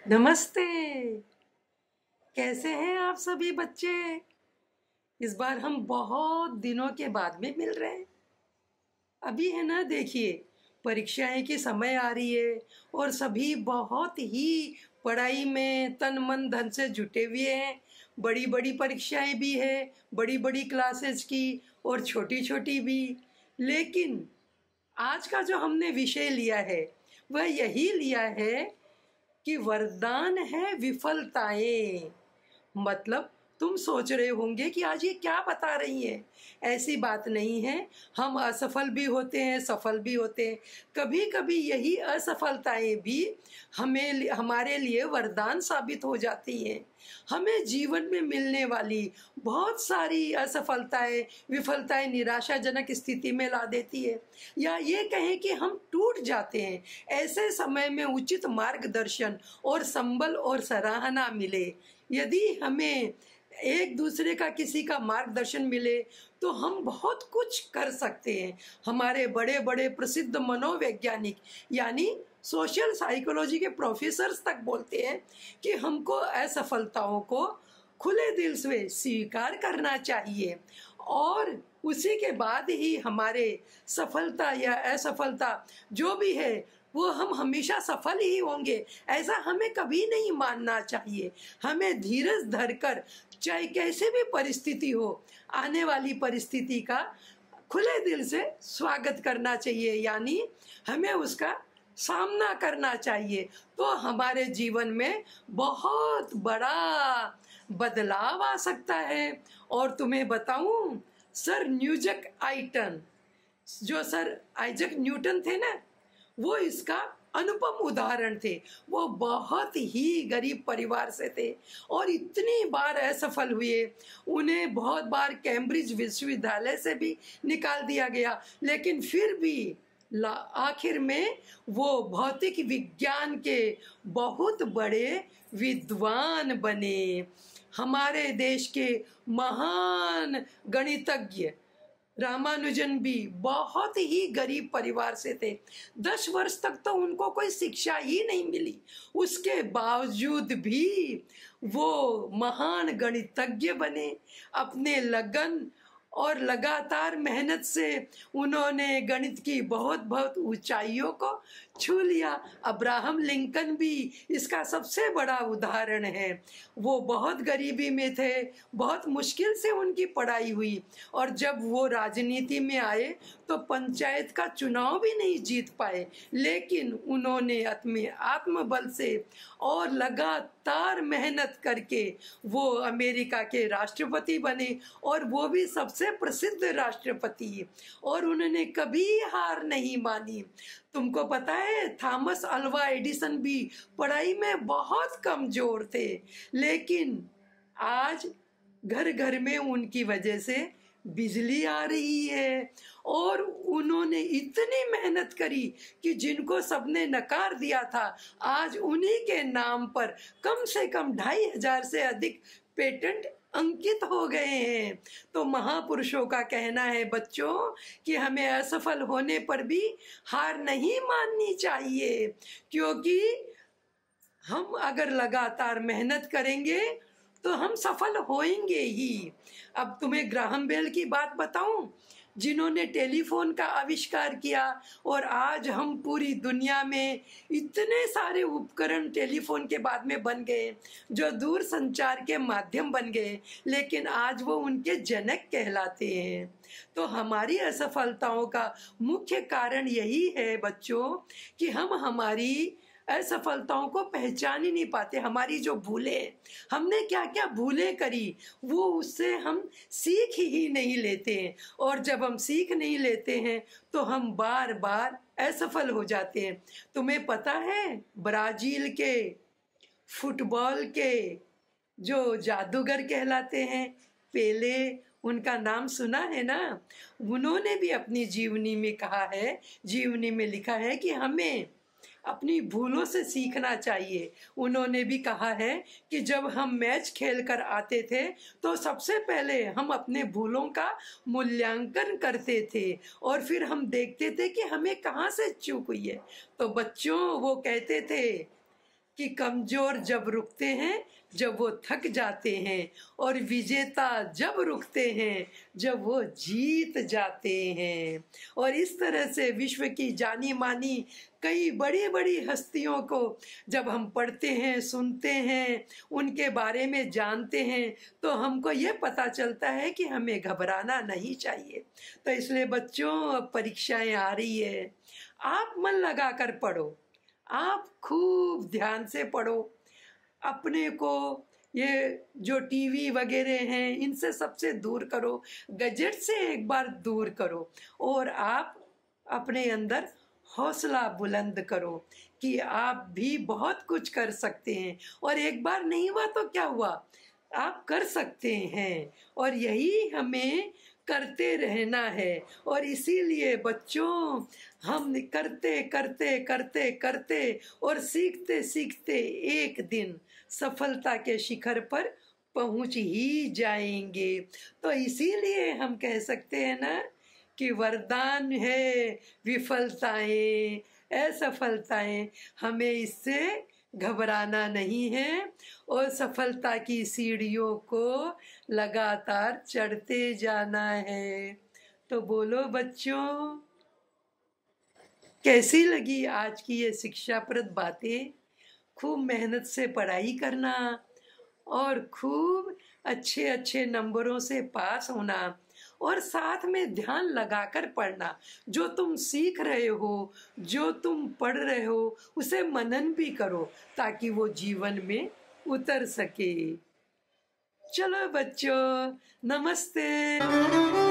नमस्ते। कैसे हैं आप सभी बच्चे? इस बार हम बहुत दिनों के बाद में मिल रहे हैं। अभी है ना, देखिए, परीक्षाएं की समय आ रही है और सभी बहुत ही पढ़ाई में तन मन धन से जुटे हुए हैं। बड़ी बड़ी परीक्षाएं भी है, बड़ी बड़ी क्लासेस की और छोटी छोटी भी। लेकिन आज का जो हमने विषय लिया है वह यही लिया है कि वरदान है विफलताएं। मतलब तुम सोच रहे होंगे कि आज ये क्या बता रही हैं। ऐसी बात नहीं है। हम असफल भी होते हैं, सफल भी होते हैं। कभी कभी यही असफलताएं भी हमारे लिए वरदान साबित हो जाती हैं। हमें जीवन में मिलने वाली बहुत सारी असफलताएं, विफलताएं निराशाजनक स्थिति में ला देती है, या ये कहें कि हम टूट जाते हैं। ऐसे समय में उचित मार्गदर्शन और संबल और सराहना मिले, यदि हमें एक दूसरे का किसी का मार्गदर्शन मिले, तो हम बहुत कुछ कर सकते हैं। हमारे बड़े बड़े प्रसिद्ध मनोवैज्ञानिक यानी सोशल साइकोलॉजी के प्रोफेसर्स तक बोलते हैं कि हमको असफलताओं को खुले दिल से स्वीकार करना चाहिए और उसी के बाद ही हमारे सफलता या असफलता जो भी है वो हम हमेशा सफल ही होंगे, ऐसा हमें कभी नहीं मानना चाहिए। हमें धीरज धरकर, चाहे कैसे भी परिस्थिति हो, आने वाली परिस्थिति का खुले दिल से स्वागत करना चाहिए, यानी हमें उसका सामना करना चाहिए। तो हमारे जीवन में बहुत बड़ा बदलाव आ सकता है। और तुम्हें बताऊं, सर न्यूजक आइटन, जो सर आइजक न्यूटन थे ना, वो इसका अनुपम उदाहरण थे। वो बहुत ही गरीब परिवार से थे और इतनी बार असफल हुए। उन्हें बहुत बार कैम्ब्रिज विश्वविद्यालय से भी निकाल दिया गया, लेकिन फिर भी आखिर में वो भौतिक विज्ञान के बहुत बड़े विद्वान बने। हमारे देश के महान गणितज्ञ रामानुजन भी बहुत ही गरीब परिवार से थे। 10 वर्ष तक तो उनको कोई शिक्षा ही नहीं मिली। उसके बावजूद भी वो महान गणितज्ञ बने। अपने लगन और लगातार मेहनत से उन्होंने गणित की बहुत बहुत ऊंचाइयों को छू लिया। अब्राहम लिंकन भी इसका सबसे बड़ा उदाहरण है। वो बहुत गरीबी में थे, बहुत मुश्किल से उनकी पढ़ाई हुई और जब वो राजनीति में आए तो पंचायत का चुनाव भी नहीं जीत पाए, लेकिन उन्होंने अपने आत्मबल से और लगातार मेहनत करके वो अमेरिका के राष्ट्रपति बने, और वो भी सबसे प्रसिद्ध राष्ट्रपति। और उन्होंने कभी हार नहीं मानी। तुमको पता है, थॉमस अल्वा एडिसन भी पढ़ाई में बहुत कमजोर थे, लेकिन आज घर घर में उनकी वजह से बिजली आ रही है। और उन्होंने इतनी मेहनत करी कि जिनको सबने नकार दिया था, आज उन्हीं के नाम पर कम से कम 2500 से अधिक पेटेंट अंकित हो गए हैं। तो महापुरुषों का कहना है बच्चों कि हमें असफल होने पर भी हार नहीं माननी चाहिए, क्योंकि हम अगर लगातार मेहनत करेंगे तो हम सफल होएंगे ही। अब तुम्हें ग्राहम बेल की बात बताऊं, जिन्होंने टेलीफोन का आविष्कार किया, और आज हम पूरी दुनिया में इतने सारे उपकरण टेलीफोन के बाद में बन गए जो दूर संचार के माध्यम बन गए, लेकिन आज वो उनके जनक कहलाते हैं। तो हमारी असफलताओं का मुख्य कारण यही है बच्चों कि हम हमारी असफलताओं को पहचान ही नहीं पाते। हमारी जो भूलें, हमने क्या क्या भूलें करी, वो उससे हम सीख ही नहीं लेते हैं, और जब हम सीख नहीं लेते हैं तो हम बार बार असफल हो जाते हैं। तुम्हें पता है, ब्राजील के फुटबॉल के जो जादूगर कहलाते हैं, पेले, उनका नाम सुना है ना? उन्होंने भी अपनी जीवनी में कहा है, जीवनी में लिखा है कि हमें अपनी भूलों से सीखना चाहिए। उन्होंने भी कहा है कि जब हम मैच खेल कर आते थे तो सबसे पहले हम अपने भूलों का मूल्यांकन करते थे और फिर हम देखते थे कि हमें कहाँ से चूक हुई है। तो बच्चों, वो कहते थे कि कमजोर जब रुकते हैं जब वो थक जाते हैं, और विजेता जब रुकते हैं जब वो जीत जाते हैं। और इस तरह से विश्व की जानी मानी कई बड़ी बड़ी हस्तियों को जब हम पढ़ते हैं, सुनते हैं, उनके बारे में जानते हैं, तो हमको ये पता चलता है कि हमें घबराना नहीं चाहिए। तो इसलिए बच्चों, अब परीक्षाएं आ रही है, आप मन लगा कर पढ़ो, आप खूब ध्यान से पढ़ो। अपने को ये जो टीवी वगैरह हैं इनसे सबसे दूर करो, गैजेट से एक बार दूर करो, और आप अपने अंदर हौसला बुलंद करो कि आप भी बहुत कुछ कर सकते हैं, और एक बार नहीं हुआ तो क्या हुआ, आप कर सकते हैं, और यही हमें करते रहना है। और इसीलिए बच्चों, हम करते करते करते करते और सीखते सीखते एक दिन सफलता के शिखर पर पहुंच ही जाएंगे। तो इसीलिए हम कह सकते हैं ना कि वरदान है विफलताएं, असफलताएं, हमें इससे घबराना नहीं है, और सफलता की सीढ़ियों को लगातार चढ़ते जाना है। तो बोलो बच्चों, कैसी लगी आज की ये शिक्षाप्रद बातें? खूब मेहनत से पढ़ाई करना और खूब अच्छे अच्छे नंबरों से पास होना, और साथ में ध्यान लगाकर पढ़ना। जो तुम सीख रहे हो, जो तुम पढ़ रहे हो, उसे मनन भी करो ताकि वो जीवन में उतर सके। चलो बच्चों, नमस्ते।